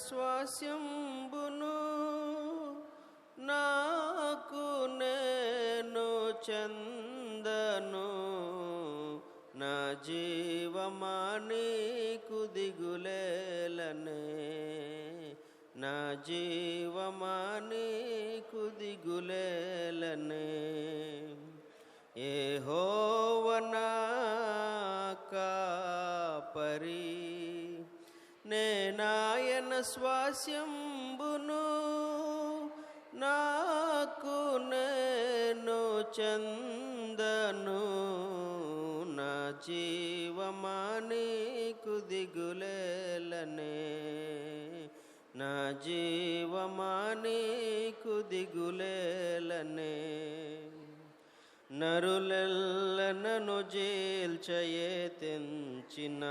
స్వాస్యంబును నాకు నేను చందను నా జీవమా నీకు దిగులేలనే నా జీవమా నీకు దిగులేలనే యెహోవా నా కాపరి నేనాయన స్వాస్యంబును నాకు నేను చందను నా జీవమా నీకు దిగులేలనే నా జీవమా నీకు దిగులేలనే నరులెల్ల నన్ను జేల్చయే తెంచిన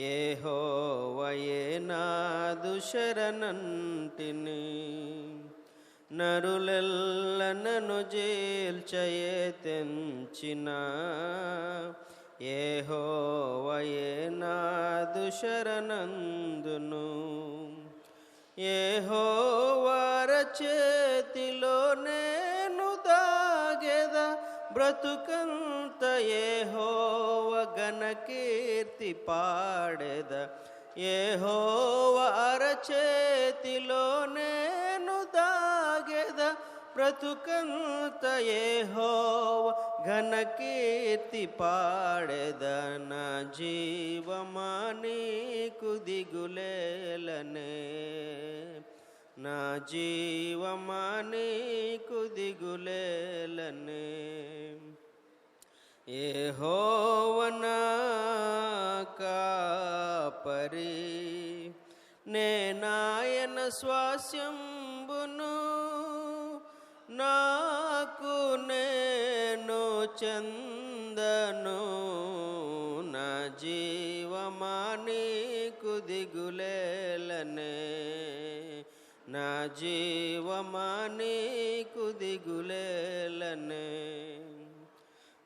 యెహోవాయే నాదు శరణంటిని నరులెల్ల నన్ను జేల్చయే తెంచిన యెహోవాయే నాదు శరణందును యెహోవా చేతిలో నేను దాగెద బ్రతుకంత యెహోవా ఘన కీర్తి పాడెద యెహోవా చేతిలో నేను దాగెద బ్రతుకంత యెహోవా ఘన కీర్తి పాడెద నా జీవమా నీకు దిగులేలనే నా జీవమా నీకు దిగులేలనే యెహోవా నా కాపరి నేనాయన స్వాస్యంబును నాకు నేను చందను నా జీవమా నీకు దిగులేలనే నా జీవమా నీకు దిగులేలనే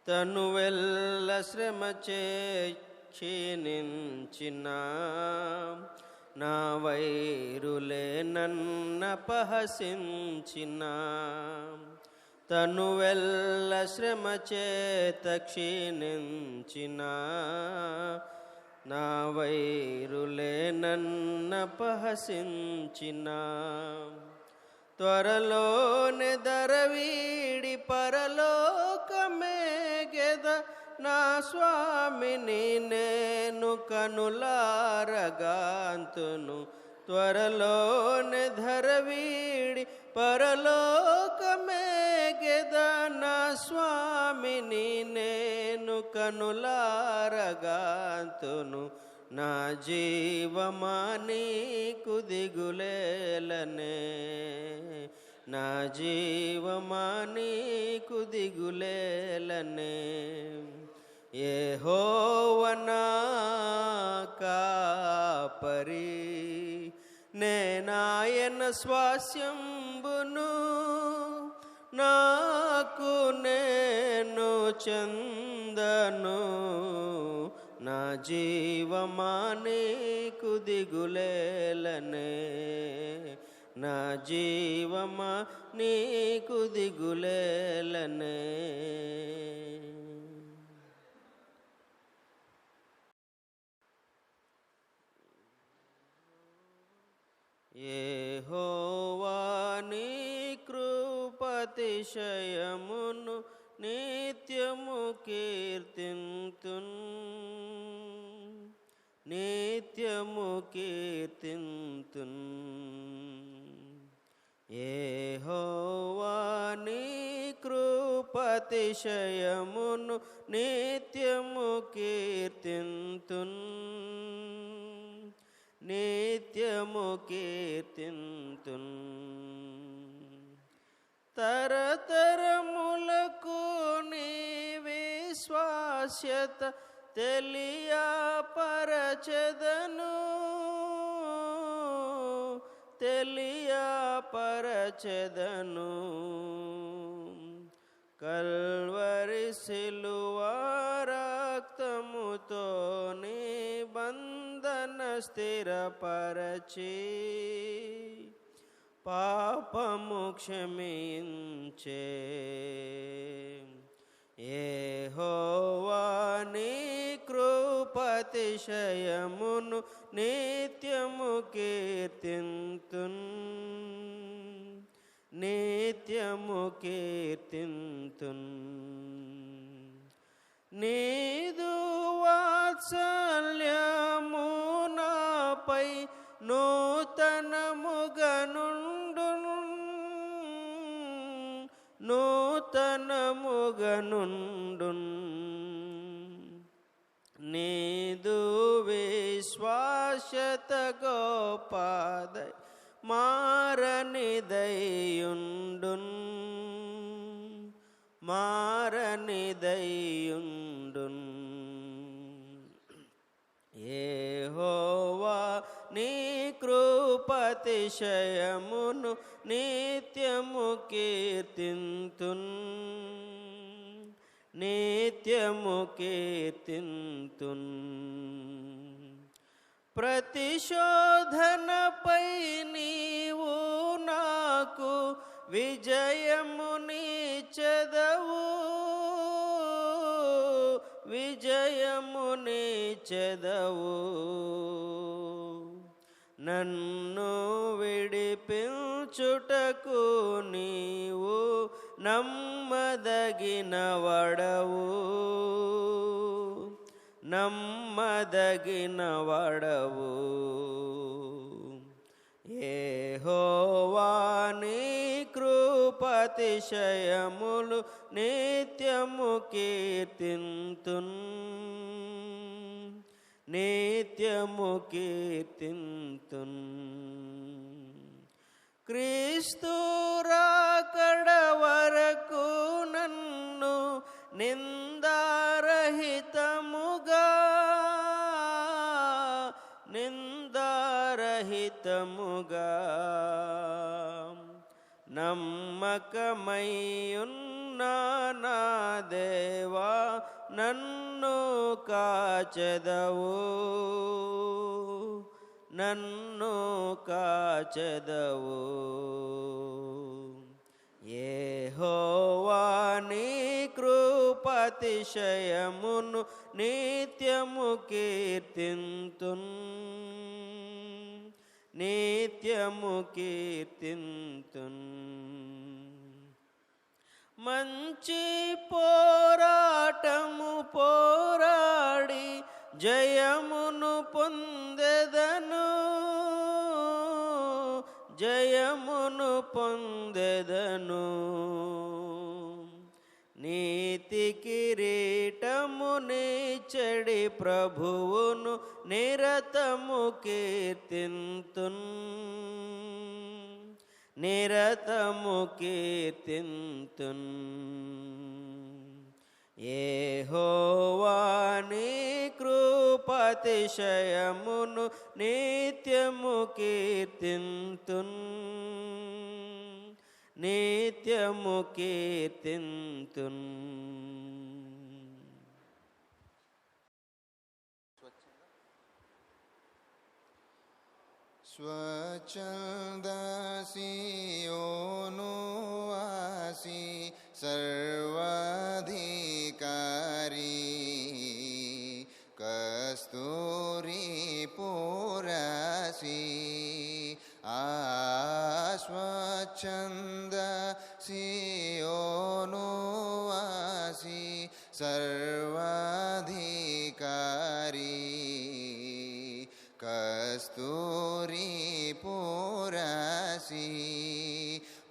తనువెల్ల శ్రమచే క్షీణించిన నా వైరులే నన్నపహసించిన తనువెల్ల శ్రమచేత క్షీణించిన నా వైరులే నన్నపహసించిన త్వరలోనే దరవీడి పరలోకమేగెద నా స్వామిని నేను కనులారగాంతును త్వరలోనే ధరవీడి పరలోకమేగెద నా స్వామిని నేను కనులారగాంతును నా జీవమా నీకు దిగులేలనే నా జీవమా నీకు దిగులేలనే యెహోవా నా కాపరి నేనాయన స్వాస్యంబును నాకు నేను చందను నా జీవమా నీకు దిగులేలనే నా జీవమా నీకు దిగులేలనే యెహోవా నీ కృపాతిశయమును నిత్యము కీర్తింతున్ నిత్యము కీర్తింతున్ యెహోవా నీ కృపాతిశయమును నిత్యము కీర్తింతున్ నిత్యము కీర్తింతున్ తరతరములకు నీ విశ్వాస్యత తెలియపరచెదను తెలియపరచెదను కల్వరి సిలువ రక్తముతో నిబంధన స్థిరపరచి పాపము క్షమించే యెహోవా నీ కృపాతిశయమును నిత్యము కీర్తింతున్ నిత్యము కీర్తింతున్ నీదు వాత్సల్యము నాపై నూతనముగనుండును నూతనముగనుండున్ నీదు విశ్వాసత గోపాదై మారనిదయుండున్ మారనిదయుండున్ యెహోవా నీ కృపాతిశయమును నిత్యము కీర్తింతున్ నిత్యము కీర్తింతున్ ప్రతిశోధనపై నీవు నాకు విజయమునిచెదవు విజయమునిచెదవు నన్ను విడిపించుటకు నీవు నమ్మదగిన వడవు నమ్మదగిన వడవు యెహోవా నీ కృపాతిశయములు నిత్యము కీర్తింతున్ నిత్యము కీర్తింతున్ క్రీస్తు రాకడ వరకు నన్ను నిందారహితముగా నిందారహితముగా నమ్మకమైయున్న నా దేవా నన్ను కాచెదవు నన్ను కాచెదవు యెహోవా నీ కృపాతిశయమును నిత్యము కీర్తింతున్ నిత్యము కీర్తింతున్ మంచి పోరాటము పోరాడి జయమును పొందెదను జయమును పొందెదను నీతి కిరీటమునిచ్చడి ప్రభువును నిరతము కీర్తింతున్ నిరతము కీర్తింతున్ యెహోవా నీ కృపాతిశయమును నిత్యము కీర్తింతున్ నిత్యము కీర్తింతున్ స్వచ్ఛంద సియోను వాసి సర్వాధికారి కస్తూరి పురసి స్వచ్ఛంద సియోను వాసి సర్వాధికారి కస్తూరి పురసి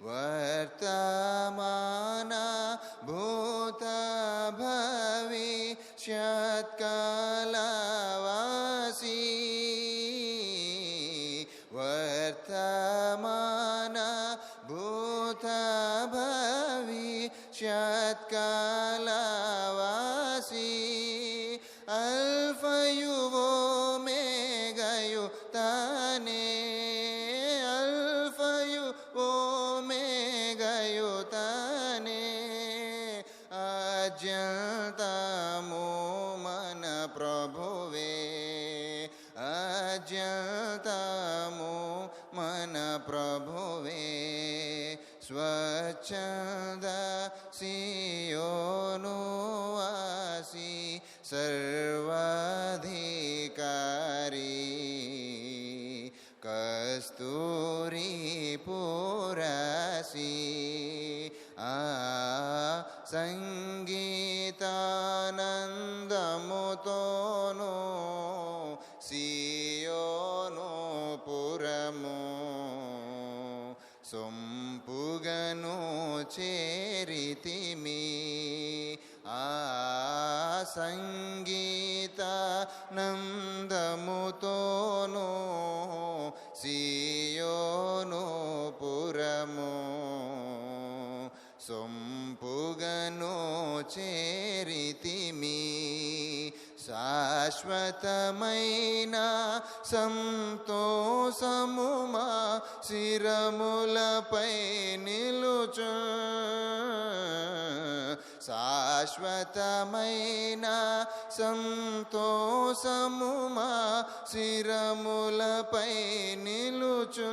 వర్తమాన భూత భవిష్యత్కాలవాసి వర్తమాన భూత భవిష్యత్కాలవాసి అల్ఫయు ఓమేగయు తానే అల్ఫయు ఓమేగయు తానే అజంతము మన ప్రభువే అజ स्वच्छंद सियोनुवासी सर्वाधिकारी कस्तूरी पुरासी संगीतानंदमुतोनो सियोनो पुरमो सొంపుగను చేరితిమి సంగీత నందముతోను సియోను పురము సొంపుగను చేరితిమి శాశ్వతమైన సంతోషము మా శిరములపై నిలుచు శాశ్వతమైన సంతోషము మా శిరములపై నిలుచు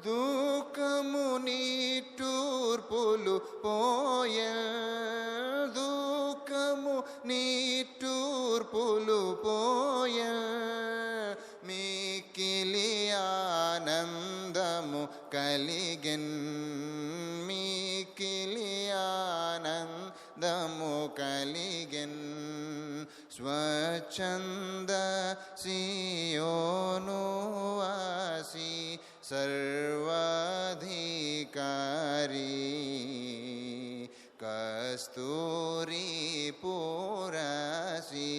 దుఃఖము నిట్టూర్పులు పోయ దుఃఖము నిట్టూర్పులు పోయ మిక్కిలి ఆనందము కలిగెన్ మిక్కిలి ఆనందము కలిగెన్ స్వచ్ఛంద సియోనువాసి सर्वाधिकारी कस्तूरी पुरासी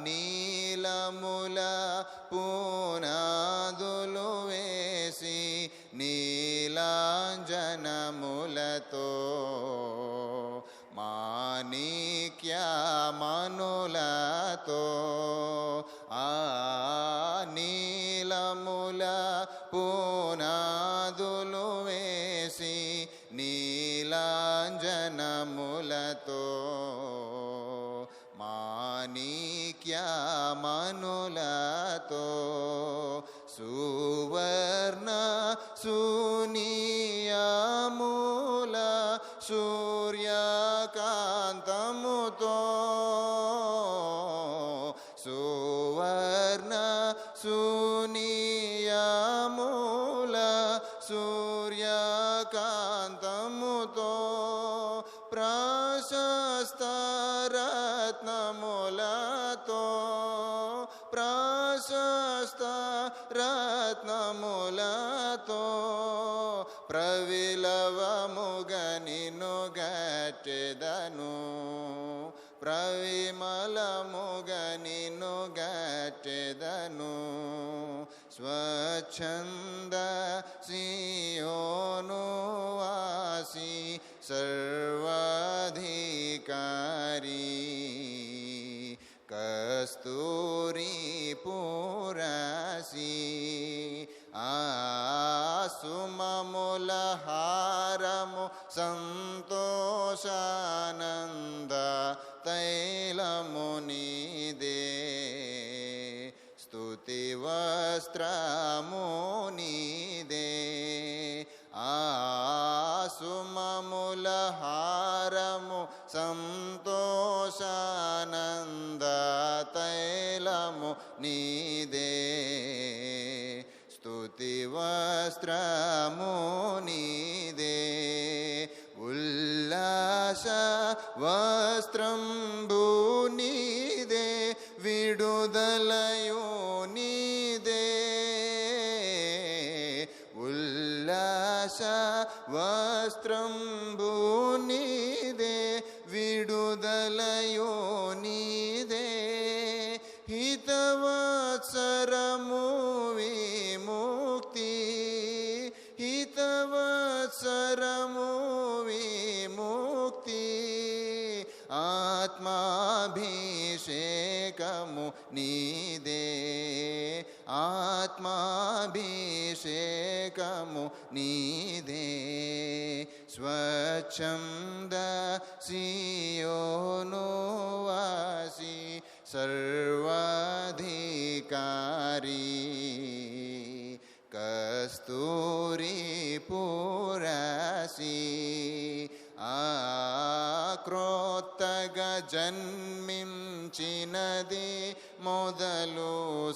నీలముల పునాదులు వేసి నీలాంజనములతో మాణిక్యమణులతో నీలముల పునాదులు వేసి నీలాంజనములతో మాణిక్యమణులతో సువర్ణ సునీయముల సూర్యకాంతముతో సువర్ణ సునీయముల సూర్యకాంతముతో ప్రశస్త రత్నములతో ప్రశస్త రత్నములతో ప్రవిలవముగ నిన్ను గట్టెదను ప్రవిమలముగ నిన్ను గట్టెదను స్వచ్ఛంద సియోనువాసి सर्वाधिकारी कस्तूरी पुरासी सुममुल हारमु संतोषानंद तैलमुनिदे स्तुति वस्त्रमुनिदे సుమముల హారము సంతోషానంద తైలము నీదే స్తుతి వస్త్రము నీదే ఉల్లాస వస్త్రంబు నీదే విడుదలయు నీదే ఉల్లాస వస్త్రంబు నీదే విడుదలయో నీదే హితవత్సరము విముక్తి హితవత్సరము విముక్తి ఆత్మాభిషేకము నీదే ఆత్మాభిషేకము నీదే స్వచ్ఛంద సియోనువాసి సర్వాధికారి కస్తూరి జన్మించినది మొదలు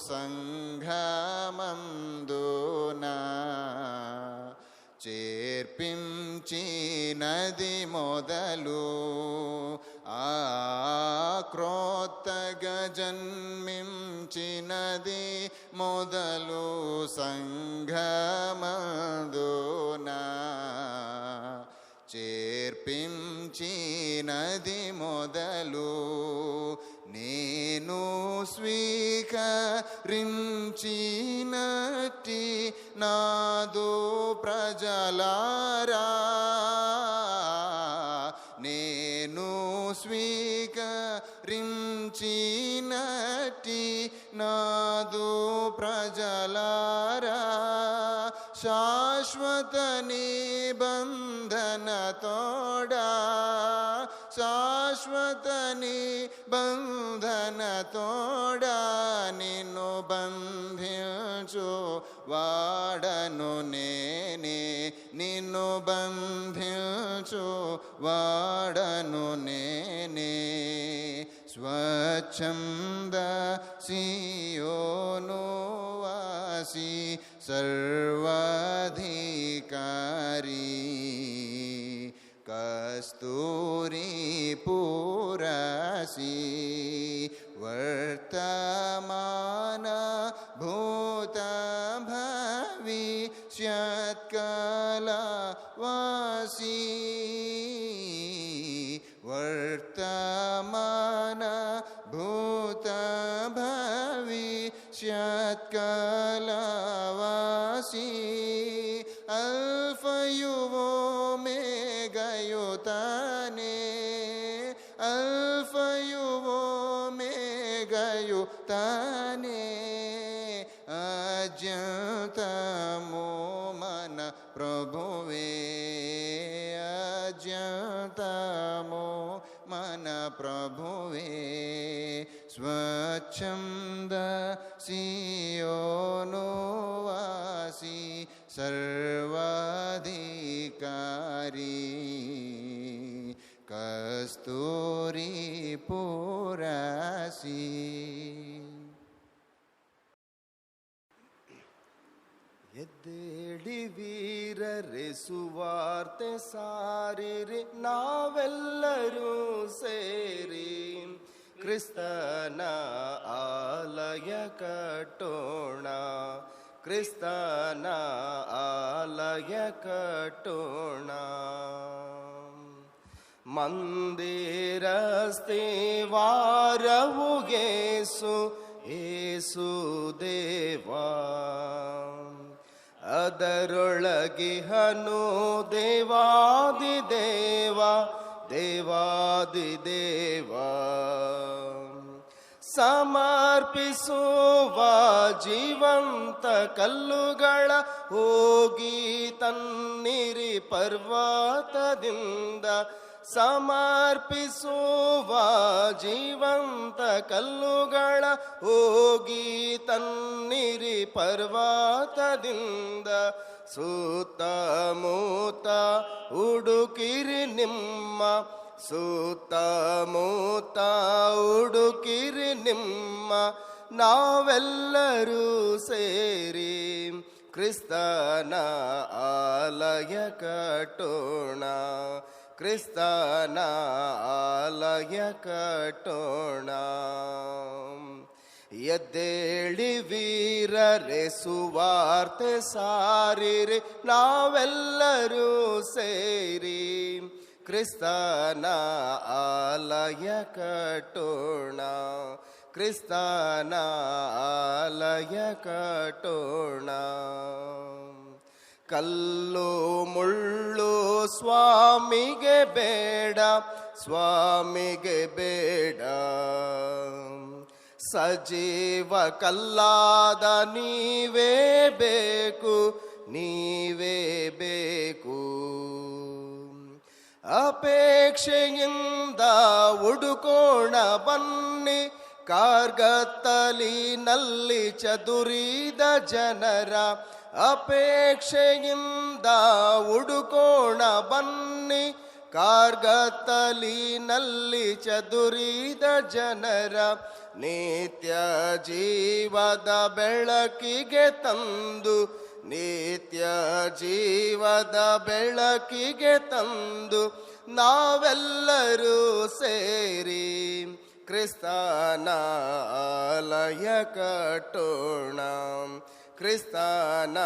సంఘమందున చేర్పించినది మొదలు ఆ క్రొత్తగా జన్మించినది మొదలు సంఘమందున చేర్పించినది మొదలు నేను స్వీకరించినట్టి నాదు ప్రజలారా నేను స్వీకరించినట్టి నాదు ప్రజలారా శాశ్వత నిబంధనతోడా శాశ్వత నిబంధనతోడా నిన్ను బంధించు వాడను నేనే నిన్ను బంధించు వాడను నేనే స్వచ్ఛంద సియోను వాసి సర్వాధికారి కస్తూరి పురసి వర్తమాన భూత భవిష్యత్కాల వాసి వర్తమాన భూత భవిష్యత్కాల వాసి అల్ఫయు ఓమెగయుతానే అల్ఫయు ఓమెగయుతానే అజంతము మన ప్రభువే అజంతము మన ప్రభువే స్వచ్ఛంద సియోను వాసి సర్వాధికారి కస్తూరి పురసి ಎದ್ದೇಳಿ ವೀರರೆ ಸುವಾರ್ತೆ ಸಾರಿರಿ ನಾವೆಲ್ಲರೂ ಸೇರಿ ಕ್ರಿಸ್ತನ ಆಲಯ ಕಟ್ಟೋಣ ಕ್ರಿಸ್ತನ ಆಲಯ ಕಟ್ಟೋಣ ಮಂದಿರಸ್ತಿ ವಾರವು ಏಸು ಏಸು ದೇವಾ ಅದರೊಳಗಿಹನು ದೇವಾದಿ ದೇವ ದೇವಾದಿ ದೇವ ಸಮರ್ಪಿಸುವ ಜೀವಂತ ಕಲ್ಲುಗಳ ಹೋಗಿ ತನ್ನಿರಿ ಪರ್ವತದಿಂದ ಸಮರ್ಪಿಸುವ ಜೀವಂತ ಕಲ್ಲುಗಳ ಹೋಗಿ ತನ್ನಿರಿ ಪರ್ವತದಿಂದ ಸುತ್ತಮುತ್ತ ಹುಡುಕಿರಿ ನಿಮ್ಮ ಸುತ್ತಮುತ್ತ ಹುಡುಕಿರಿ ನಿಮ್ಮ ನಾವೆಲ್ಲರೂ ಸೇರಿ ಕ್ರಿಸ್ತನ ಆಲಯ ಕಟ್ಟೋಣ ಕ್ರಿಸ್ತನ ಆಲಯ ಕಟ್ಟೋಣ ಎದ್ದೇಳಿ ವೀರರೆ ಸುವಾರ್ತೆ ಸಾರಿರಿ ನಾವೆಲ್ಲರೂ ಸೇರಿ ಕ್ರಿಸ್ತನ ಆಲಯ ಕಟ್ಟೋಣ ಕ್ರಿಸ್ತನ ಆಲಯ ಕಟ್ಟೋಣ ಕಲ್ಲು ಮುಳ್ಳು ಸ್ವಾಮಿಗೆ ಬೇಡ ಸ್ವಾಮಿಗೆ ಬೇಡ ಸಜೀವ ಕಲ್ಲಾದ ನೀವೇ ಬೇಕು ನೀವೇ ಬೇಕು ಅಪೇಕ್ಷೆಯಿಂದ ಹುಡುಕೋಣ ಬನ್ನಿ ಕಾರ್ಗತ್ತಲಿನಲ್ಲಿ ಚದುರಿದ ಜನರ ಅಪೇಕ್ಷೆಯಿಂದ ಹುಡುಕೋಣ ಬನ್ನಿ ಕಾರ್ಗತ್ತಲಿನಲ್ಲಿ ಚದುರಿದ ಜನರ ನಿತ್ಯ ಜೀವದ ಬೆಳಕಿಗೆ ತಂದು, ನಿತ್ಯ ಜೀವದ ಬೆಳಕಿಗೆ ತಂದು ನಾವೆಲ್ಲರೂ ಸೇರಿ ಕ್ರಿಸ್ತನ ಆಲಯ ಕಟ್ಟೋಣ, ಕ್ರಿಸ್ತನ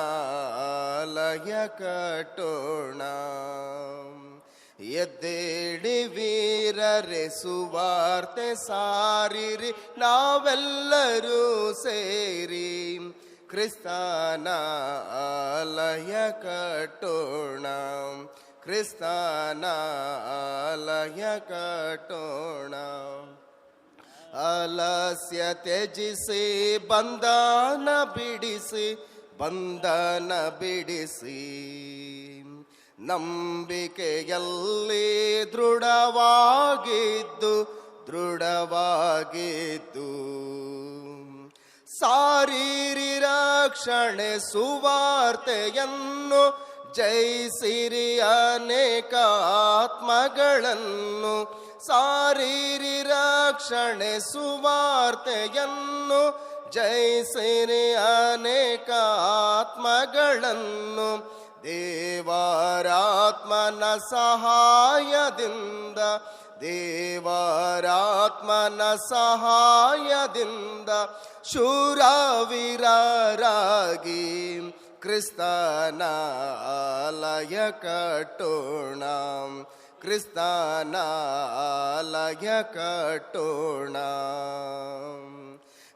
ಆಲಯ ಕಟ್ಟೋಣ. ಎದ್ದೇಳಿ ವೀರರೆ ಸುವಾರ್ತೆ ಸಾರಿರಿ, ನಾವೆಲ್ಲರೂ ಸೇರಿ ಕ್ರಿಸ್ತನ ಆಲಯ ಕಟ್ಟೋಣ, ಕ್ರಿಸ್ತನ ಆಲಯ ಕಟ್ಟೋಣ. ಆಲಸ್ಯ ತ್ಯಜಿಸಿ ಬಂಧನ ಬಿಡಿಸಿ, ಬಂಧನ ಬಿಡಿಸಿ ನಂಬಿಕೆಯಲ್ಲಿ ದೃಢವಾಗಿದ್ದು, ದೃಢವಾಗಿದ್ದು ಸಾರಿರಿ ರಕ್ಷಣೆ ಸುವಾರ್ತೆಯನ್ನು, ಜಯಿಸಿರಿ ಅನೇಕ ಆತ್ಮಗಳನ್ನು. ಸಾರಿರಿ ರಕ್ಷಣೆ ಸುವಾರ್ತೆಯನ್ನು, ಜಯಿಸಿರಿ ಅನೇಕ ಆತ್ಮಗಳನ್ನು. ದೇವರಾತ್ಮನ ಸಹಾಯದಿಂದ, ದೇವರಾತ್ಮನ ಸಹಾಯದಿಂದ ಶೂರವೀರರಾಗಿ ಕ್ರಿಸ್ತನ ಆಲಯ ಕಟ್ಟೋಣ, ಕ್ರಿಸ್ತನ ಆಲಯ ಕಟ್ಟೋಣ.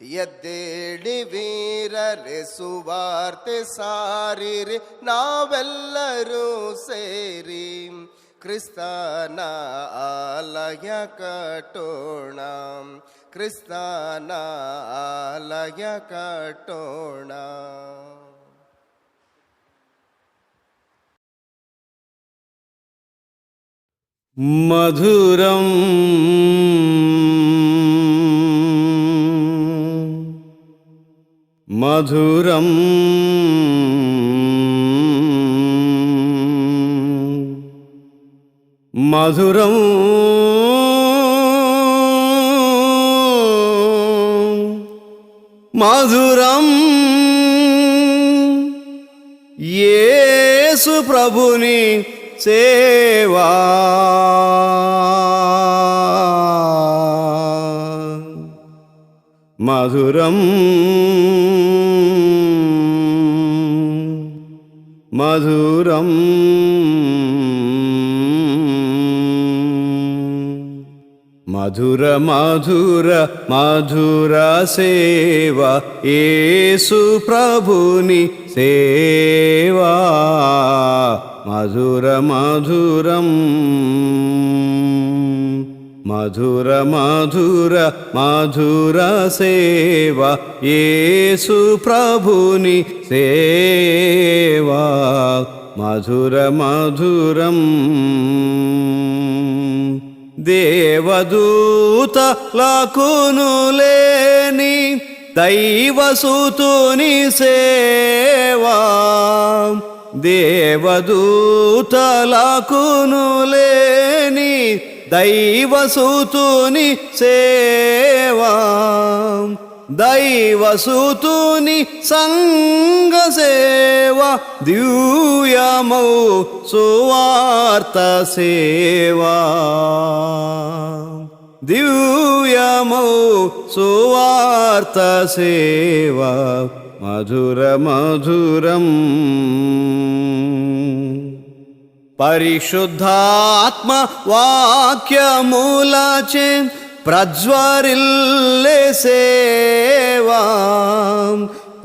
ಎದ್ದೇಳಿ ವೀರರೆ ಸುವಾರ್ತೆ ಸಾರಿರಿ, ನಾವೆಲ್ಲರೂ ಸೇರಿ ಕ್ರಿಸ್ತನ ಆಲಯ ಕಟ್ಟೋಣ, ಕ್ರಿಸ್ತನ ಆಲಯ ಕಟ್ಟೋಣ. మధురం మధురం మధురం మధురం యేసు ప్రభుని సేవా. మధురం మధురం మధుర మధుర మధుర సేవ యేసు ప్రభుని సేవా. మధుర మధురం మధుర మధుర మధుర సేవ యేసు ప్రభుని సేవా. మధుర మధురం దేవదూతలకును లేని దైవసుతుని సేవా. దేవదూతలకును లేని దైవసుతుని సేవా. దైవసుతుని సంగ సేవ దివ్యమౌ సువార్త సేవా. దివ్యమౌ సువార్త సేవా. మధుర మధురం పరిశుద్ధాత్మ వాక్యములచే ప్రజ్వరిల్లే సేవా.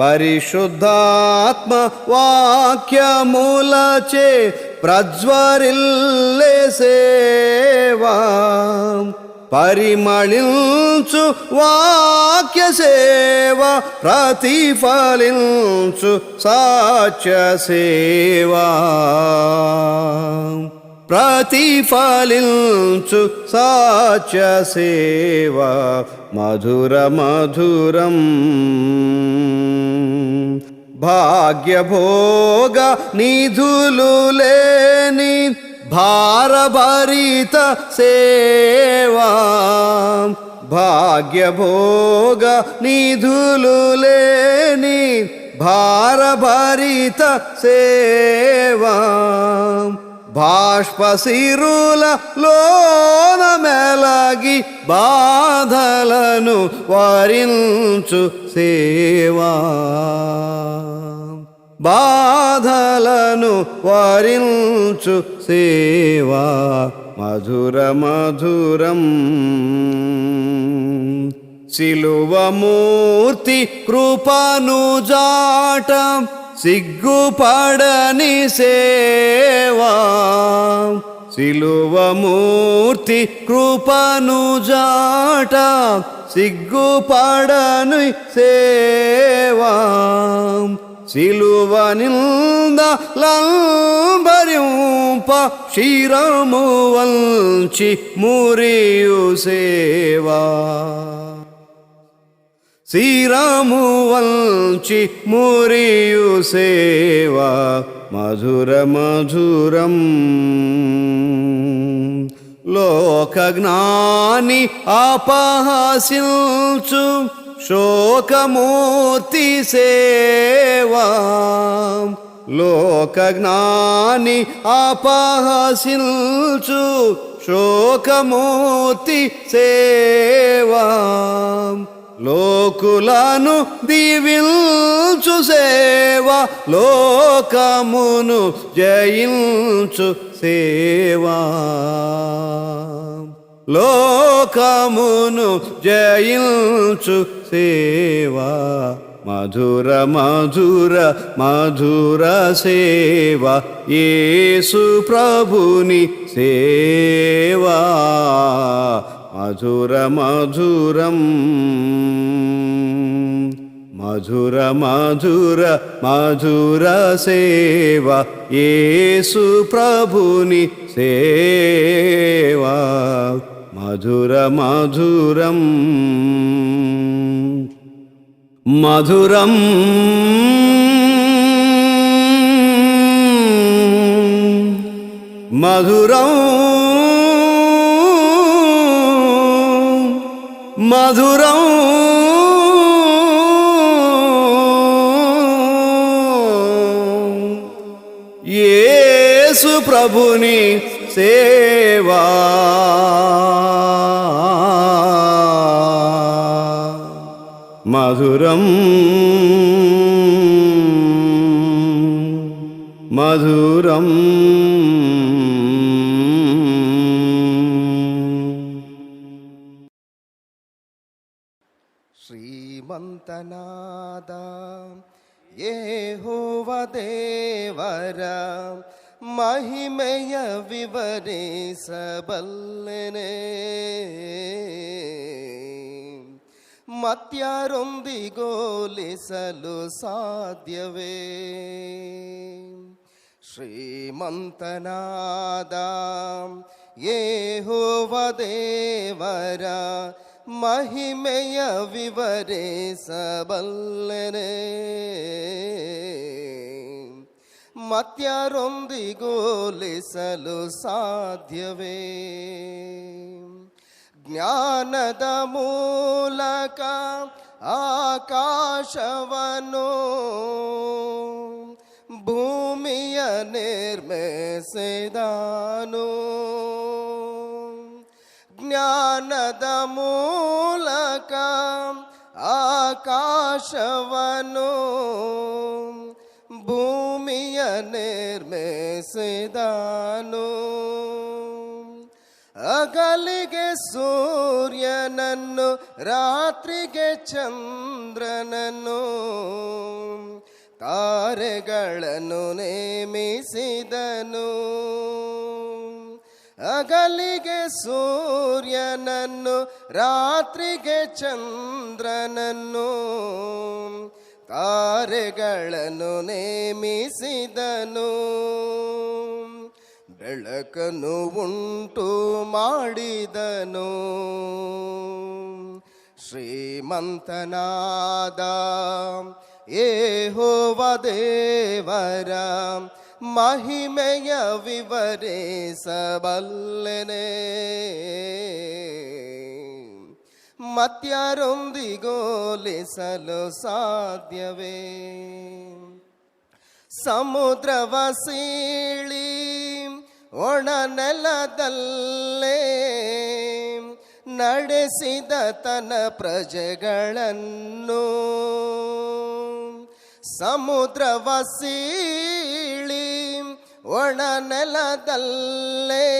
పరిశుద్ధాత్మ వాక్యములచే ప్రజ్వరిల్లే సేవా. పరిమళించు వాక్య సేవ ప్రతిఫలించు సాక్ష్య సేవా. ప్రతిఫలించు సాక్ష్య సేవా. మధుర మధురం భాగ్యభోగ నిధులు లేని భారభరిత సేవా భాగ్యభోగ నిధులు లేని భారభరిత సేవా బాష్పశిరుల లోన మెలగి బాధలను వరించు సేవా బాధలను వరించు సేవా మధుర మధురం సిలువమూర్తి కృపను జాట సిగ్గుపడని సేవా సిలువమూర్తి కృపను జాట సిగ్గుపడని సేవా సిలువ నింద లంబరింప శిరము వంచి మురియు సేవా శిరము వంచి మురియు సేవా మధుర మధురం లోకజ్ఞాని అపహసించు శోకమూర్తి సేవా లోకజ్ఞాని అపహసించు శోకమూర్తి సేవా లోకులను దీవించు సేవా లోకమును జయించు సేవా లోకమును జయించు సేవా మధుర మధుర మధుర సేవా యేసు ప్రభుని సేవా మధుర మధురం మధుర మధుర మధుర సేవా యేసు ప్రభుని సేవా మధుర మధురం మధురం మధురం మధురం యేసు ప్రభుని సేవా మధురం మధురం శ్రీమంతనాద ಯೆಹೋವ ದೇವರ ಮಹಿಮೆಯ ವಿವರಿಸಬಲ್ಲೆನೆ. ಮತ್ಯಾರೊಂದಿಗೋಲಿಸಲು ಸಾಧ್ಯವೇ? ಶ್ರೀಮಂತನಾದ ಯೆಹೋವ ದೇವರ ಮಹಿಮೆಯ ವಿವರಿಸಬಲ್ಲೆನೆ. ಮತ್ಯಾರೊಂದಿಗೋಲಿಸಲು ಸಾಧ್ಯವೇ? ಜ್ಞಾನದ ಮೂಲಕ ಆಕಾಶವನ್ನು ಭೂಮಿಯ ನಿರ್ಮಿಸಿದನು. ಜ್ಞಾನದ ಮೂಲಕ ಆಕಾಶವನ್ನು ಭೂಮಿಯ ನಿರ್ಮಿಸಿದನು. ಹಗಲಿಗೆ ಸೂರ್ಯನನ್ನು ರಾತ್ರಿಗೆ ಚಂದ್ರನನ್ನು ತಾರೆಗಳನ್ನು ನೇಮಿಸಿದನು. ಹಗಲಿಗೆ ಸೂರ್ಯನನ್ನು ರಾತ್ರಿಗೆ ಚಂದ್ರನನ್ನು ತಾರೆಗಳನ್ನು ನೇಮಿಸಿದನು. ಬೆಳಕನ್ನು ಉಂಟು ಮಾಡಿದನು. ಶ್ರೀಮಂತನಾದ ಯೆಹೋವ ದೇವರ ಮಹಿಮೆಯ ವಿವರಿಸಬಲ್ಲೆನೆ. ಮತ್ಯಾರೊಂದಿಗೋಲಿಸಲು ಸಾಧ್ಯವೇ? ಸಮುದ್ರವ ಸೀಳಿ ಒಣ ನೆಲದಲ್ಲೇ ನಡೆಸಿದ ತನ್ನ ಪ್ರಜೆಗಳನ್ನು. ಸಮುದ್ರವ ಸೀಳಿ ಒಣ ನೆಲದಲ್ಲೇ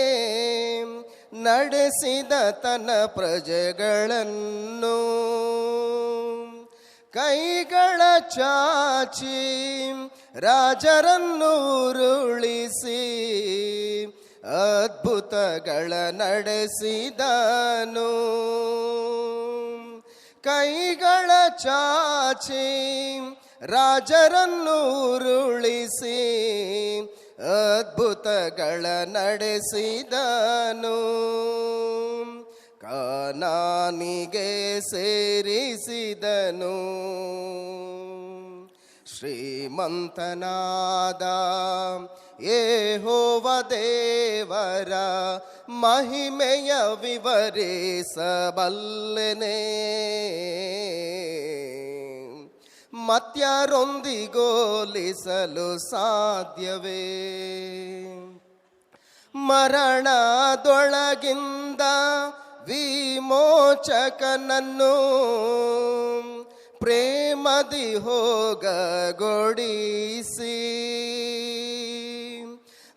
ನಡೆಸಿದ ತನ್ನ ಪ್ರಜೆಗಳನ್ನು. ಕೈಗಳ ಚಾಚಿ ರಾಜರನ್ನು ಉರುಳಿಸಿ ಅದ್ಭುತಗಳ ನಡೆಸಿದನು. ಕೈಗಳ ಚಾಚಿ ರಾಜರನ್ನು ಉರುಳಿಸಿ ಅದ್ಭುತಗಳ ನಡೆಸಿದನು. ಕಾನಾನಿಗೆ ಸೇರಿಸಿದನು. ಶ್ರೀಮಂತನಾದ ಯೆಹೋವ ದೇವರ ಮಹಿಮೆಯ ವಿವರಿಸಬಲ್ಲೆನೆ. ಮತ್ಯಾರೊಂದಿಗೋಲಿಸಲು ಸಾಧ್ಯವೇ? ಮರಣದೊಳಗಿಂದ ವಿಮೋಚಕನನ್ನು ಪ್ರೇಮದಿ ಹೋಗಗೊಡಿಸಿ.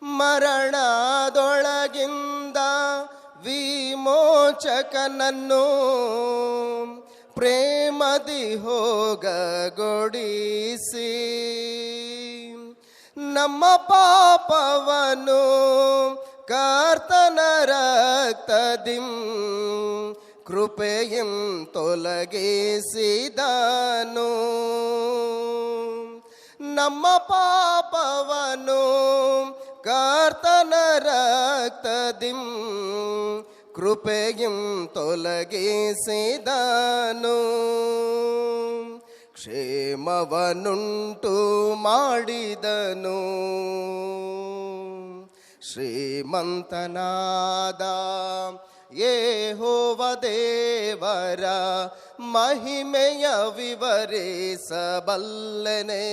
ಮರಣದೊಳಗಿಂದ ವಿಮೋಚಕನನ್ನು ಪ್ರೇಮದಿ ಹೋಗಗೊಡಿಸಿ. ನಮ್ಮ ಪಾಪವನ್ನು ಕರ್ತನ ರಕ್ತದಿಂ ಕೃಪೆಯಂ ತೊಲಗಿಸಿದನು. ನಮ್ಮ ಪಾಪವನ್ನು ಕರ್ತನ ರಕ್ತದಿಂ ಕೃಪೆಯಂ ತೊಲಗಿಸಿದನು. ಕ್ಷೇಮವನ್ನುಂಟು ಮಾಡಿದನು. ಶ್ರೀಮಂತನಾದ ಯೆಹೋವ ದೇವರ ಮಹಿಮೆಯ ವಿವರಿಸಬಲ್ಲೆನೆ.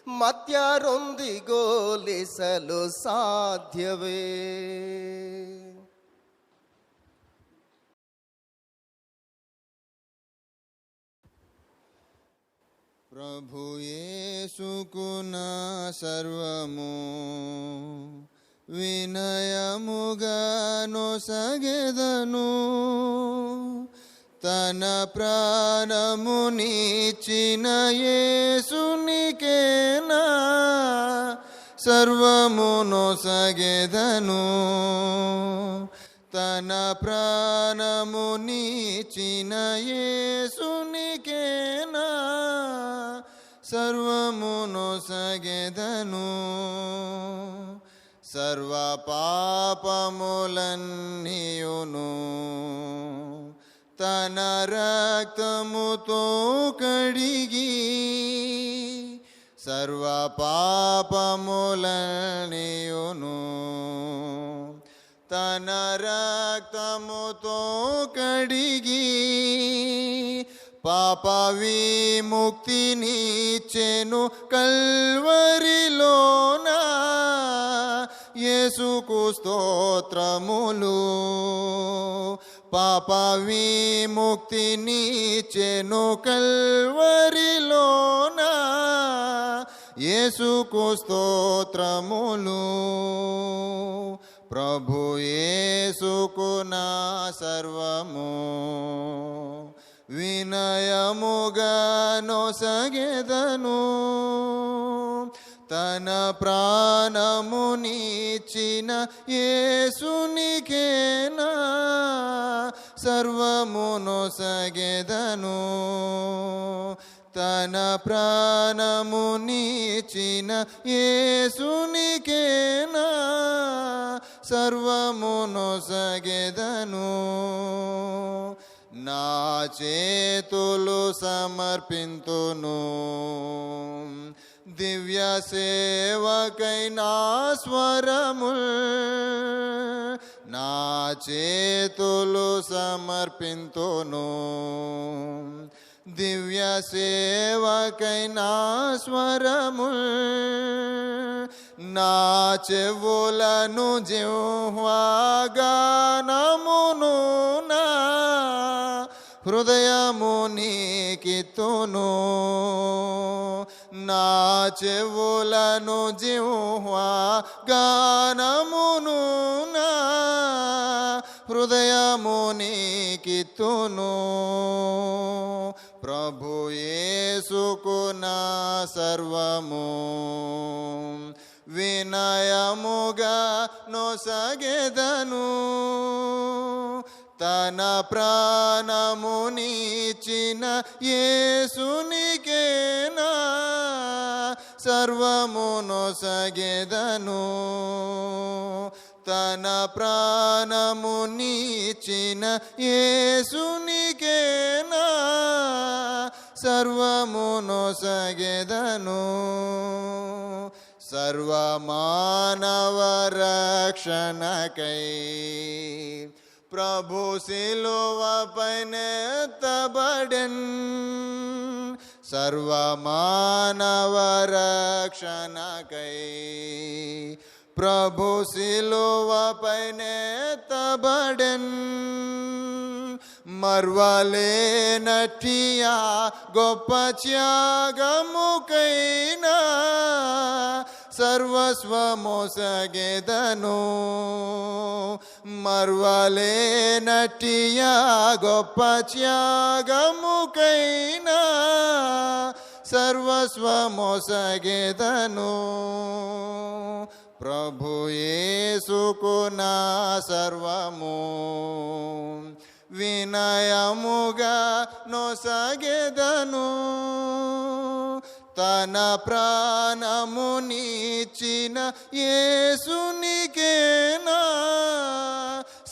ಮತ್ಯಾರೊಂದಿಗೋಲಿಸಲು ಸಾಧ್ಯವೇ? ప్రభు యేసుకున సర్వము వినయముగా నొసగెదను. తన ప్రాణమునిచ్చిన యేసునికేనా సర్వము నొసగెదను. తన ప్రాణమునిచ్చిన యేసునికేనా సర్వము నొసగెదను. సర్వ పాపములన్నీయును తన రక్తముతో కడిగి. సర్వ పాపములన్నీయును తన రక్తముతో కడిగి. పాప విముక్తినిచ్చెను కల్వరిలోన. యేసుకు స్తోత్రములు. పాప విముక్తినిచ్చెను కల్వరిలోన. యేసుకు స్తోత్రములు. ప్రభు యేసుకు నా సర్వము వినయముగా నొసగెదను. తన ప్రాణమునిచ్చిన యేసునికేనా సర్వము నొసగెదను. తన ప్రాణమునిచ్చిన యేసునికేనా సర్వము నొసగెదను. నా చేతులు సమర్పింతును. దివ్య సేవకై నా స్వరముల్ నా చేతులు సమర్పింతును. దివ్య సేవకై నా స్వరముల్ నా చెవులను జిహ్వాగానమును నా హృదయము నీకిత్తును. నా చెవులను జిహ్వాగానమును నా హృదయము నీకిత్తును. ప్రభు యేసుకు నా సర్వము వినయముగా నొసగెదను. తన ప్రాణమునిచ్చిన యేసునికే నా సర్వము నొసగెదను. తన ప్రాణమునిచ్చిన యేసునికే నా సర్వము నొసగెదను. సర్వమానవ రక్షణకై ప్రభు సిలువపైనెత్తబడెన్. సర్వమానవ రక్షణకై ప్రభు సిలువపైనెత్తబడెన్. మర్వలేనట్టియా గొప్ప త్యాగముకైనా సర్వస్వమొసగెదను. మర్వలేనట్టియా గొప్ప త్యాగముకైనా సర్వస్వమొసగెదను. ప్రభు యేసుకు నా సర్వము వినయముగా నొసగెదను. తన ప్రాణమునిచ్చిన యేసునికే నా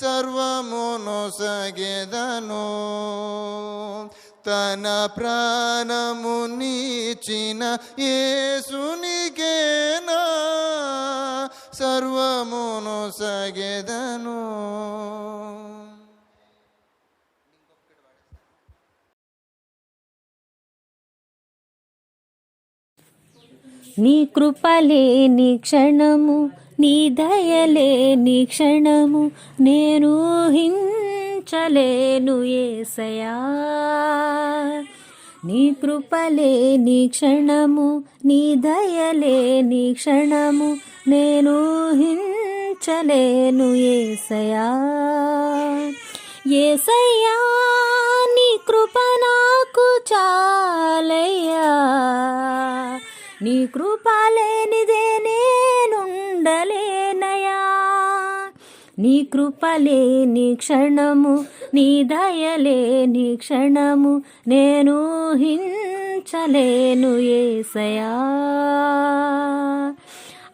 సర్వము నొసగెదను. తన ప్రాణమునిచ్చిన యేసునికే నా సర్వము నొసగెదను. నీ కృపలేని క్షణము, నీ దయలేని క్షణము నేను ఊహించలేను యేసయ్యా. నీ కృపలేని క్షణము, నీ దయలేని క్షణము నేను ఊహించలేను యేసయ్యా. యేసయ్యా నీ కృప నాకు చాలయ్యా. నీ కృప లేనిదే నేనుండలేనయా. నీ కృప లేని క్షణము, నీ దయలేని క్షణము నేను ఊహించలేను యేసయ్యా.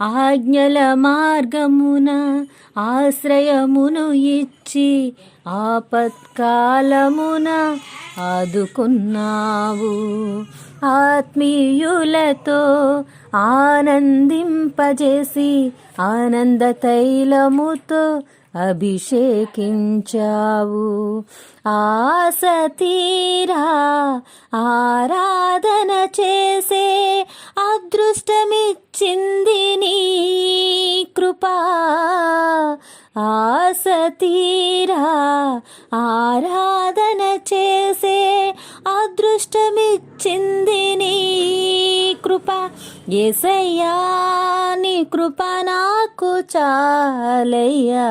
ఆజ్ఞల మార్గమున ఆశ్రయమును ఇచ్చి ఆపత్కాలమున ఆదుకున్నావు. ఆత్మీయులతో ఆనందింపజేసి ఆనంద తైలముతో అభిషేకించావు. ఆశ తీరా ఆరాధన చేసే అదృష్టమిచ్చింది నీ కృపా. ఆశ తీరా ఆరాధన చేసే అదృష్టమిచ్చింది నీ కృప. యేసయ్యా నీ కృప నాకు చాలయ్యా.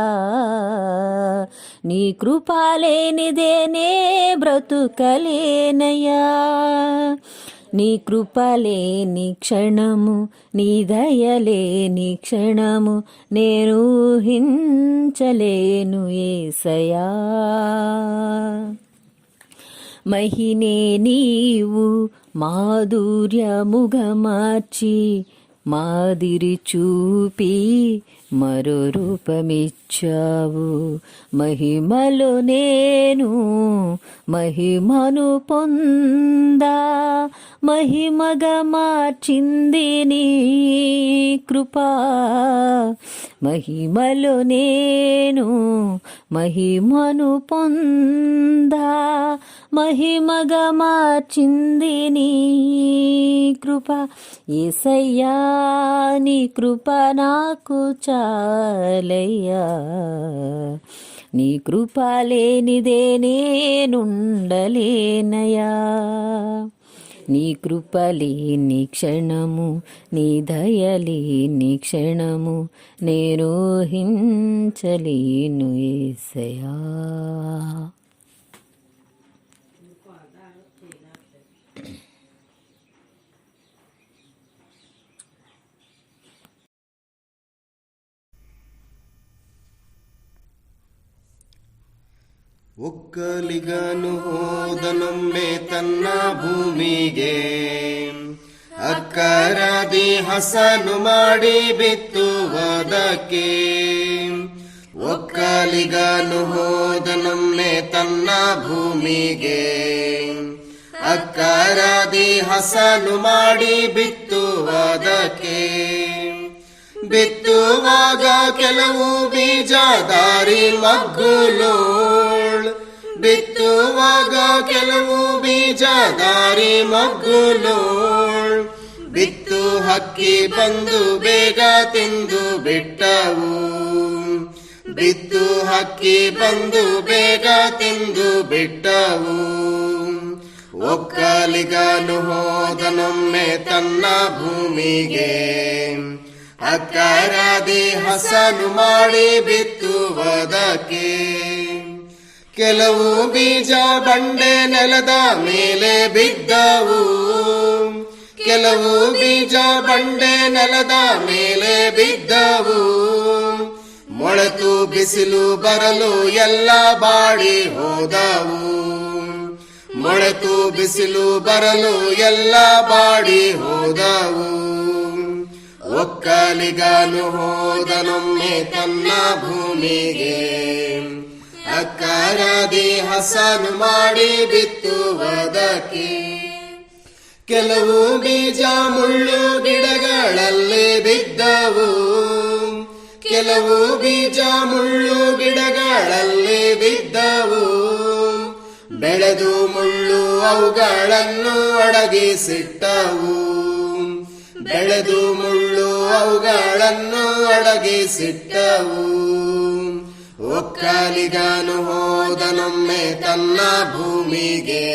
నీ కృప లేనిదే నే బ్రతుకలేనయ్యా. నీ కృప లేని క్షణము, నీ దయలేని క్షణము నేను ఊహించలేను యేసయ్యా. మహినే నీవు మాధుర్యముగా మార్చి మాదిరి చూపి మరో రూపమిచ్చావు. మహిమలో నేను మహిమను పొందా, మహిమగా మార్చింది నీ కృపా. మహిమలో నేను మహిమను పొందా, మహిమగా మార్చింది నీ కృప. యేసయ్యా నీ కృప నాకు చాలయ్యా, నీ కృప లేనిదే నేనుండలేనయా. నీ కృప లేని క్షణము, నీ దయ లేని క్షణము నేను హించలేను యేసయ్యా. ಒಕ್ಕಲಿಗನು ಹೋದನೊಮ್ಮೆ ತನ್ನ ಭೂಮಿಗೆ, ಅಕ್ಕರಾದಿ ಹಸನು ಮಾಡಿ ಬಿತ್ತುವುದಕ್ಕೆ. ಒಕ್ಕಲಿಗನು ಹೋದನೊಮ್ಮೆ ತನ್ನ ಭೂಮಿಗೆ, ಅಕ್ಕರಾದಿ ಹಸನು ಮಾಡಿ ಬಿತ್ತುವುದಕ್ಕೆ. ಬಿತ್ತುವಾಗ ಕೆಲವು ಬೀಜ ದಾರಿ ಮಗ್ಗುಲೋಳ್, ಬಿತ್ತುವಾಗ ಕೆಲವು ಬೀಜ ದಾರಿ ಮಗ್ಗುಲೋಳ್. ಬಿತ್ತು ಹಕ್ಕಿ ಬಂದು ಬೇಗ ತಿಂದು ಬಿಟ್ಟವು, ಬಿತ್ತು ಹಕ್ಕಿ ಬಂದು ಬೇಗ ತಿಂದು ಬಿಟ್ಟವು. ಒಕ್ಕಲಿಗನು ಹೋದನೊಮ್ಮೆ ತನ್ನ ಭೂಮಿಗೆ, ಅಕ್ಕರಾದಿ ಹಸನು ಮಾಡಿ ಬಿತ್ತುವುದಕ್ಕೆ. ಕೆಲವು ಬೀಜ ಬಂಡೆ ನೆಲದ ಮೇಲೆ ಬಿದ್ದವು, ಕೆಲವು ಬೀಜ ಬಂಡೆ ನೆಲದ ಮೇಲೆ ಬಿದ್ದವು. ಮೊಳೆತು ಬಿಸಿಲು ಬರಲು ಎಲ್ಲ ಬಾಡಿ ಹೋದವು, ಮೊಳೆತು ಬಿಸಿಲು ಬರಲು ಎಲ್ಲ ಬಾಡಿ ಹೋದವು. ಒಕ್ಕಲಿಗನು ಹೋದನೊಮ್ಮೆ ತನ್ನ ಭೂಮಿಗೆ, ಅಕ್ಕರಾದಿ ಹಸನು ಮಾಡಿ ಬಿತ್ತುವುದಕ್ಕೆ. ಕೆಲವು ಬೀಜ ಮುಳ್ಳು ಗಿಡಗಳಲ್ಲಿ ಬಿದ್ದವು, ಕೆಲವು ಬೀಜ ಮುಳ್ಳು ಗಿಡಗಳಲ್ಲಿ ಬಿದ್ದವು. ಬೆಳೆದು ಮುಳ್ಳು ಅವುಗಳನ್ನು ಅಡಗಿಸಿಟ್ಟವು, ಬೆಳೆದು ಮುಳ್ಳು ಅವುಗಳನ್ನು ಅಡಗಿಸಿಟ್ಟವು. ಒಕ್ಕಲಿಗನು ಹೋದನೊಮ್ಮೆ ತನ್ನ ಭೂಮಿಗೆ,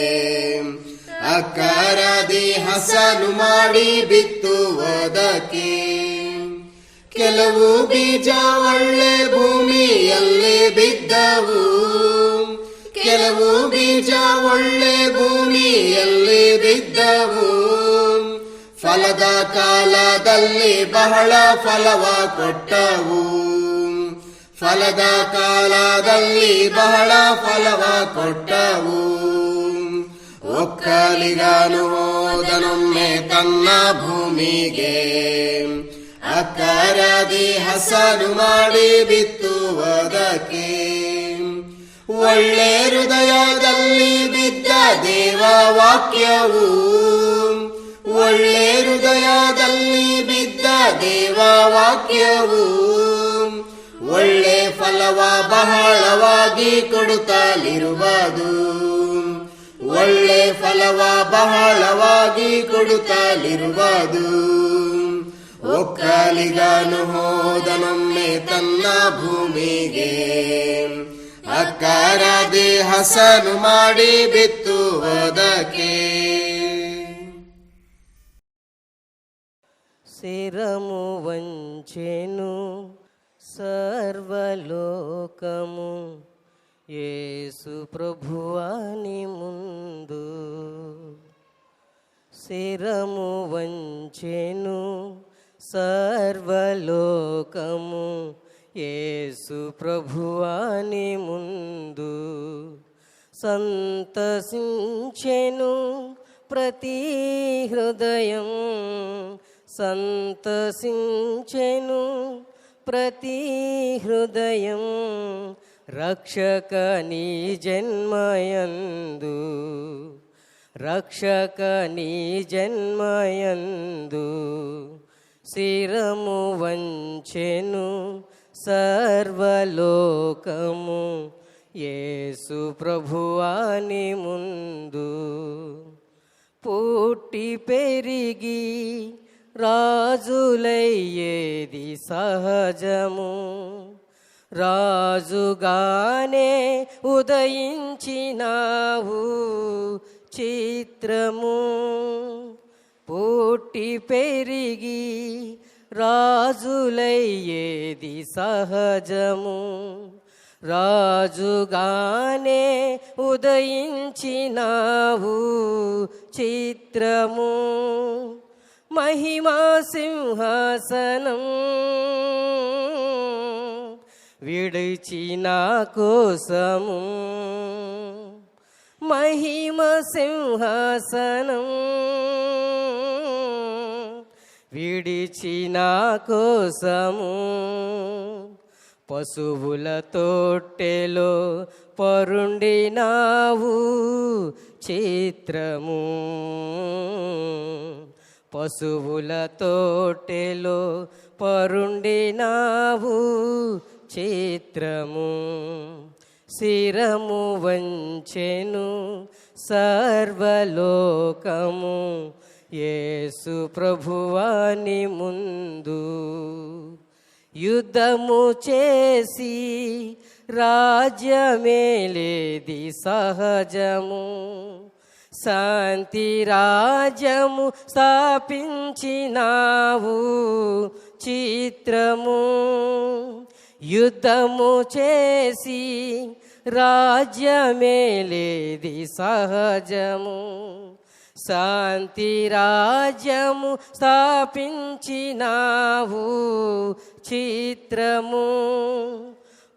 ಅಕ್ಕರಾದಿ ಹಸನು ಮಾಡಿ ಬಿತ್ತುವುದಕ್ಕೆ. ಕೆಲವು ಬೀಜ ಒಳ್ಳೆ ಭೂಮಿಯಲ್ಲಿ ಬಿದ್ದವು, ಕೆಲವು ಬೀಜ ಒಳ್ಳೆ ಭೂಮಿಯಲ್ಲಿ ಬಿದ್ದವು. ಫಲದ ಕಾಲದಲ್ಲಿ ಬಹಳ ಫಲವ ಕೊಟ್ಟವು, ಫಲದ ಕಾಲದಲ್ಲಿ ಬಹಳ ಫಲವ ಕೊಟ್ಟವು. ಒಕ್ಕಲಿಗನು ಹೋದನೊಮ್ಮೆ ತನ್ನ ಭೂಮಿಗೆ, ಅಕ್ಕರಾದಿ ಹಸನು ಮಾಡಿ ಬಿತ್ತುವುದಕ್ಕೆ. ಒಳ್ಳೆ ಹೃದಯದಲ್ಲಿ ಬಿದ್ದ ದೇವ ವಾಕ್ಯವು, ಒಳ್ಳೆ ಹೃದಯದಲ್ಲಿ ಬಿದ್ದ ದೇವ ವಾಕ್ಯವು. ಒಳ್ಳೆ ಫಲವ ಬಹಳವಾಗಿ ಕೊಡುತ್ತಲಿರುವುದು, ಒಳ್ಳೆ ಫಲವ ಬಹಳವಾಗಿ ಕೊಡುತ್ತಲಿರುವುದು. ಒಕ್ಕಲಿಗನು ಹೋದನೊಮ್ಮೆ ತನ್ನ ಭೂಮಿಗೆ, ಅಕ್ಕರಾದಿ ಹಸನು ಮಾಡಿ ಬಿತ್ತುವುದಕ್ಕೆ. శిరము వంచెను సర్వలోకము యేసు ప్రభువాని ముందు. శిరము వంచెను సర్వలోకము యేసు ప్రభువాని ముందు. సంతసించెను ప్రతి హృదయం, సంతసించెను ప్రతి హృదయం రక్షక నీ జన్మయందు, రక్షక నీ జన్మయందు శిరము వంచెను సర్వలోకము యేసు ప్రభువాని ముందు. పుట్టి పెరిగి రాజులయ్యేది సహజము, రాజుగానే ఉదయించినావు చిత్రము. పుట్టి పెరిగి రాజులయ్యేది సహజము, రాజుగానే ఉదయించినావు చిత్రము. మహిమా సింహాసనం విడిచిన కోసము, మహిమ సింహాసనం విడిచిన కోసము. పశువుల తొట్టెలో పరుండినావు చిత్రము, పశువుల తొట్టెలో పరుండినావు చిత్రము. శిరము వంచెను సర్వలోకము యేసు ప్రభువాని ముందు. యుద్ధము చేసి రాజ్యమేలేది సహజము, శాంతి రాజ్యము స్థాపించినావు చిత్రము. యుద్ధము చేసి రాజ్యమేలేది సహజము, శాంతి రాజ్యము స్థాపించినావు చిత్రము.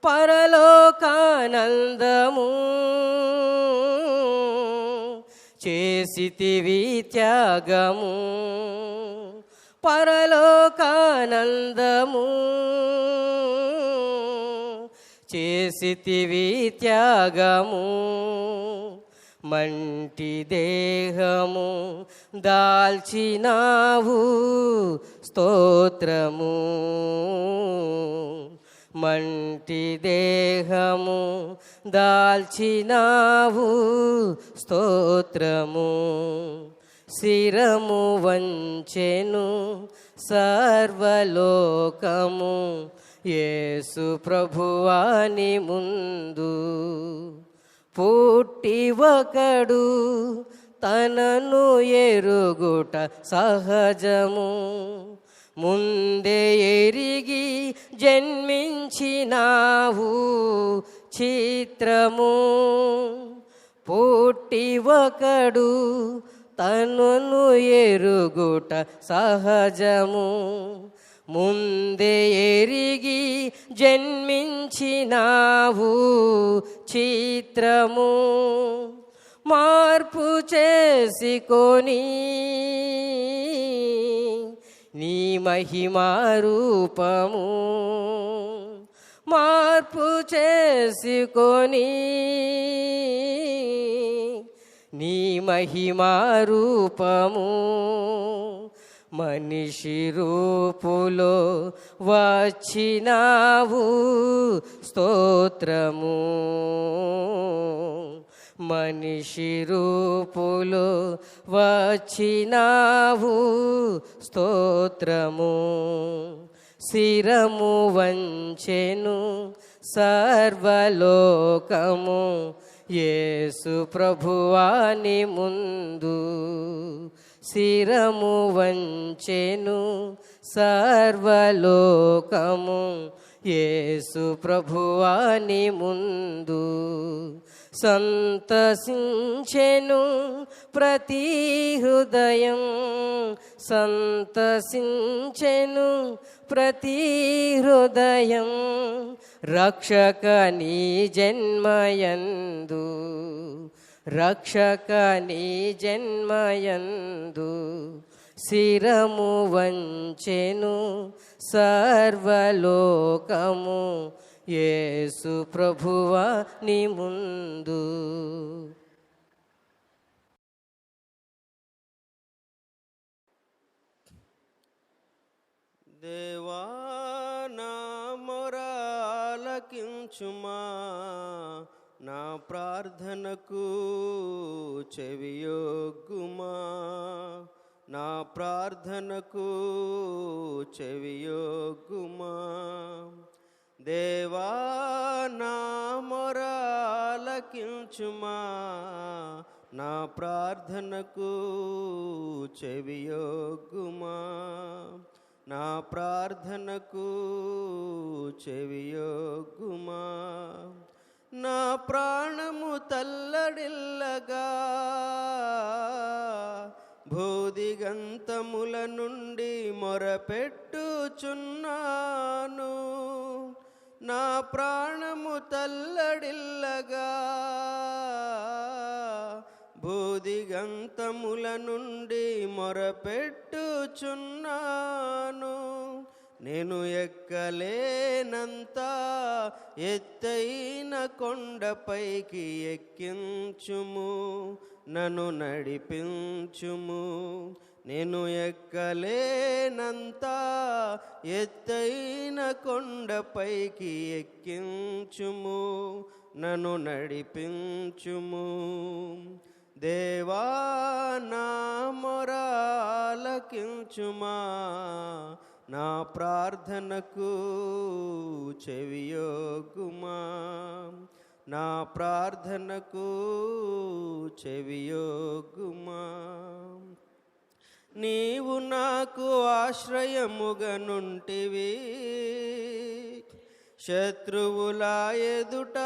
పరలోకానందము చేసితివి త్యాగము, పరలోకానందము చేసితివి త్యాగము. మంటి దేహము దాల్చినావు స్తోత్రము, మంటి దేహము దాల్చినావు స్తోత్రము. శిరము వంచెను సర్వలోకము యేసు ప్రభువాని ముందు. పుట్టి ఒకడు తనను ఎరుగుట సహజము, ముందే ఎరిగి జన్మించినావు చిత్రము. పుట్టి ఒకడు తనను ఎరుగుట సహజము, ముందే ఎరిగి జన్మించినావు చిత్రము. మార్పు చేసుకొని నీ మహిమా రూపము, మార్పు చేసుకొని నీ మహిమా రూపము. మనిషి రూపులో వచ్చినావు స్తోత్రము, మనిషి రూపులో వచ్చినావు స్తోత్రము. శిరము వంచెను సర్వలోకము యేసు ప్రభువాని ముందు. శిరము వంచెను సర్వలోకము యేసు ప్రభువాని ముందు. సంతసించెను ప్రతి హృదయం, సంతసించెను ప్రతి హృదయం రక్షక నీ జన్మయందు, రక్షక నీ జన్మయందు శిరము వంచెను సర్వలోకము యేసు ప్రభువా నీ ముందు. దేవా నా మొరాలకించుమా, నా ప్రార్థనకు చెవియొగ్గుమా, నా ప్రార్థనకు చెవియొగ్గుమా. దేవా నా మొరాలకించుమా, నా ప్రార్థనకు చెవియొగ్గుమా, నా ప్రార్థనకు చెవియొగ్గుమా. నా ప్రాణము తల్లడిల్లగా భూదిగంతముల నుండి మొరపెట్టుచున్నాను. నా ప్రాణము తల్లడిల్లగా భూదిగంతముల నుండి మొరపెట్టుచున్నాను. నేను ఎక్కలేనంత ఎత్తైన కొండపైకి ఎక్కించుము, నన్ను నడిపించుము. నేను ఎక్కలేనంత ఎత్తైన కొండపైకి ఎక్కించుము, నన్ను నడిపించుము. దేవా నా మొరాలకించుమా, నా ప్రార్థనకు చెవియొగ్గుమా, నా ప్రార్థనకు చెవియొగ్గుమా. నీవు నాకు ఆశ్రయముగనుంటివి, శత్రువుల ఎదుట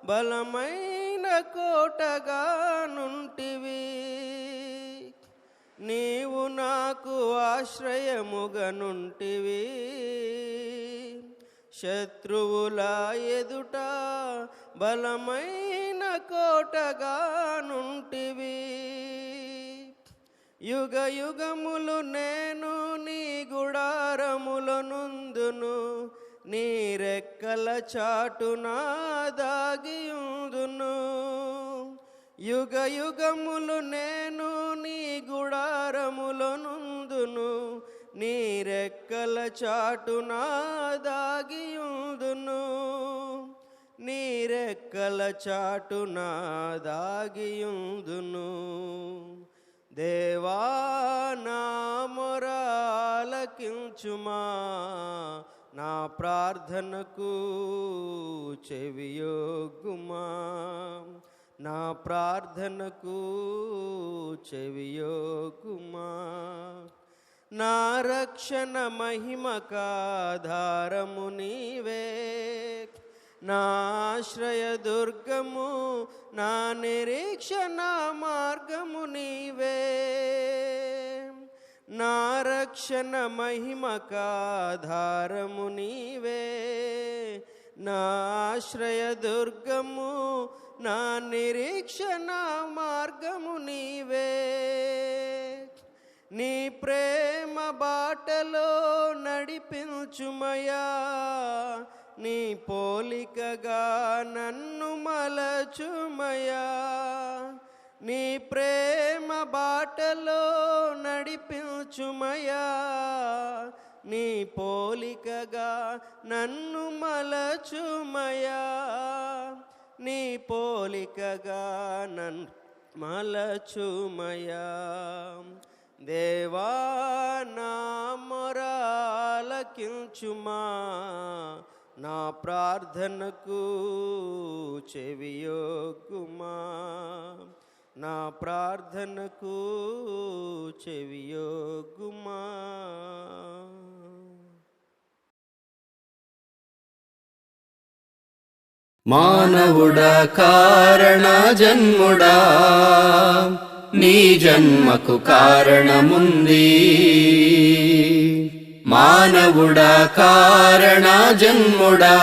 బలమైన కోటగా నుంటివి. నీవు నాకు ఆశ్రయముగనుంటివి, శత్రువుల ఎదుట బలమైన కోటగా నుంటివి. యుగ యుగములు నేను నీ గుడారముల నుందును, నీ రెక్కల చాటున దాగియుందును. యుగ యుగములు నేను నీ గుడారముల నుందును, నీ రెక్కల చాటున దాగియుందును, నీ రెక్కల చాటున దాగియుందును. దేవా నా మొరాలకించుమా, నా ప్రార్థనకు చెవియొగ్గుమా, నా ప్రార్థనకు చెవియొగ్గుమా. నా రక్షణ మహిమకాధారము నీవే, నా ఆశ్రయదుర్గము, నా నిరీక్షణ మార్గము నీవే. నా రక్షణ మహిమకాధారము నీవే, నా ఆశ్రయదుర్గము, నా నిరీక్షణ మార్గము నీవే. నీ ప్రేమ బాటలో నడిపించుమయా, నీ పోలికగా నన్ను మలచుమయా. నీ ప్రేమ బాటలో నడిపించుమయా, నీ పోలికగా నన్ను మలచుమయా. నీ పోలికగా నన్ను మలచుమయా. దేవా నా మొరాలకించుమా, నా ప్రార్థనకు చెవియొగ్గుమా, నా ప్రార్థనకు చెవియొగ్గుమా. మానవుడా కారణ జన్ముడా, నీ జన్మకు కారణముంది. మానవుడా కారణ జన్ముడా,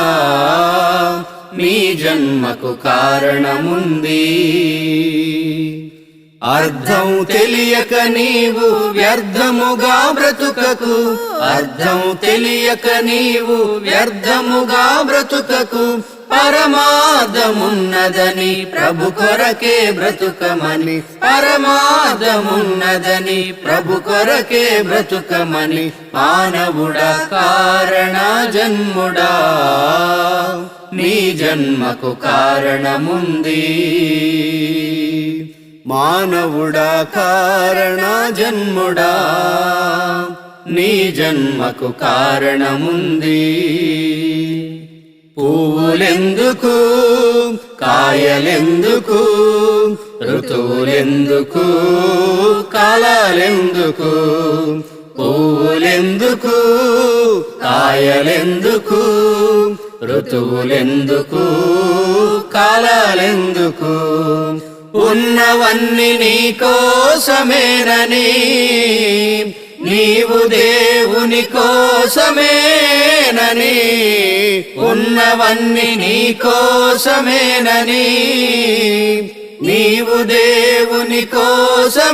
నీ జన్మకు కారణముంది. అర్థం తెలియక నీవు వ్యర్థముగా బ్రతుకకు, అర్థం తెలియక నీవు వ్యర్థముగా బ్రతుకకు. పరమార్థమున్నదని ప్రభు కొరకే బ్రతుకమని, పరమార్థమున్నదని ప్రభు కొరకే బ్రతుకమని. మానవుడా కారణ జన్ముడా, నీ జన్మకు కారణముంది. మానవుడా కారణ జన్ముడా, నీ జన్మకు కారణముంది. పువ్వులెందుకు, కాయలెందుకు, ఋతువులెందుకు, కాలాలెందుకు. పువ్వులెందుకు, కాయలెందుకు, ఋతువులెందుకు, కాలాలెందుకు. ఉన్నవన్నీ నీ కోసమేనని, నీవు దేవుని కోసమేనని. ఉన్నవన్నీ నీ కోసమేనని, నీవు దేవుని కోసమేనని.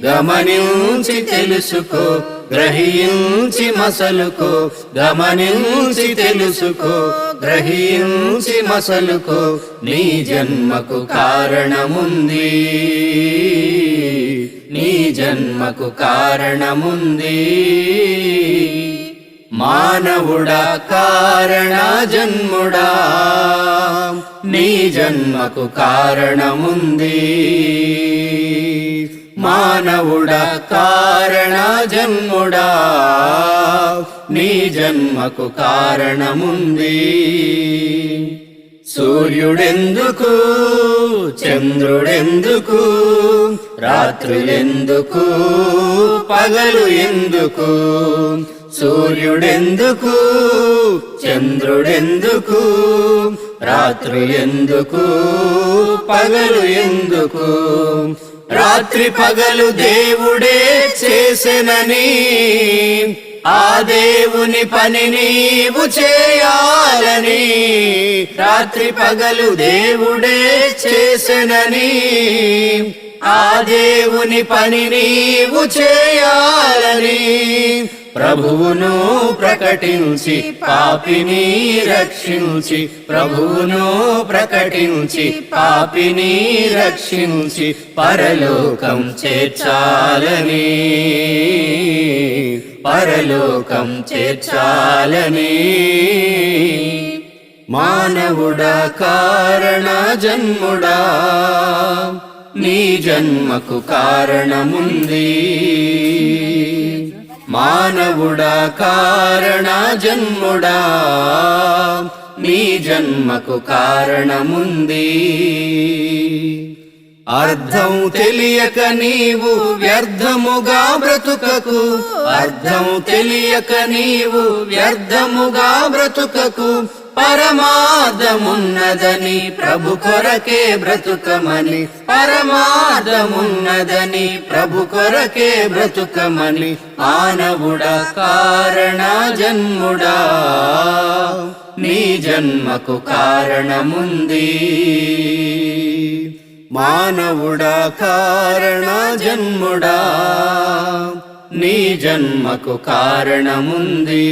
గమనించి తెలుసుకో, గ్రహించి మసలుకో, గమనించి తెలుసుకో, గ్రహించి మసలుకో. నీ జన్మకు కారణముంది, నీ జన్మకు కారణముంది. మానవుడా కారణ జన్ముడా, నీ జన్మకు కారణముంది. మానవుడా కారణ జన్ముడా, నీ జన్మకు కారణముంది. సూర్యుడెందుకు, చంద్రుడెందుకు, రాత్రులెందుకు, పగలు ఎందుకు. సూర్యుడెందుకు, చంద్రుడెందుకు, రాత్రులెందుకు, పగలు ఎందుకు. రాత్రి పగలు దేవుడే చేసెనని, ఆ దేవుని పని నీవు చేయాలని. రాత్రి పగలు దేవుడే చేసెనని, ఆ దేవుని పని నీవు చేయాలని. ప్రభువును ప్రకటించి పాపిని రక్షించి, ప్రభువును ప్రకటించి పాపిని రక్షించి. పరలోకం చేర్చాలని, పరలోకం చేర్చాలని. మానవుడా కారణ జన్ముడా, నీ జన్మకు కారణముంది. మానవుడా కారణ జన్ముడా, నీ జన్మకు కారణముంది. అర్థం తెలియక నీవు వ్యర్థముగా బ్రతుకకు, అర్థం తెలియక నీవు వ్యర్థముగా బ్రతుకకు. పరమార్థమున్నదని ప్రభు కొరకే బ్రతుకమని, పరమార్థమున్నదని ప్రభు కొరకే బ్రతుకమని. మానవుడా కారణ జన్ముడా, నీ జన్మకు కారణముంది. మానవుడా కారణ జన్ముడా, నీ జన్మకు కారణముంది.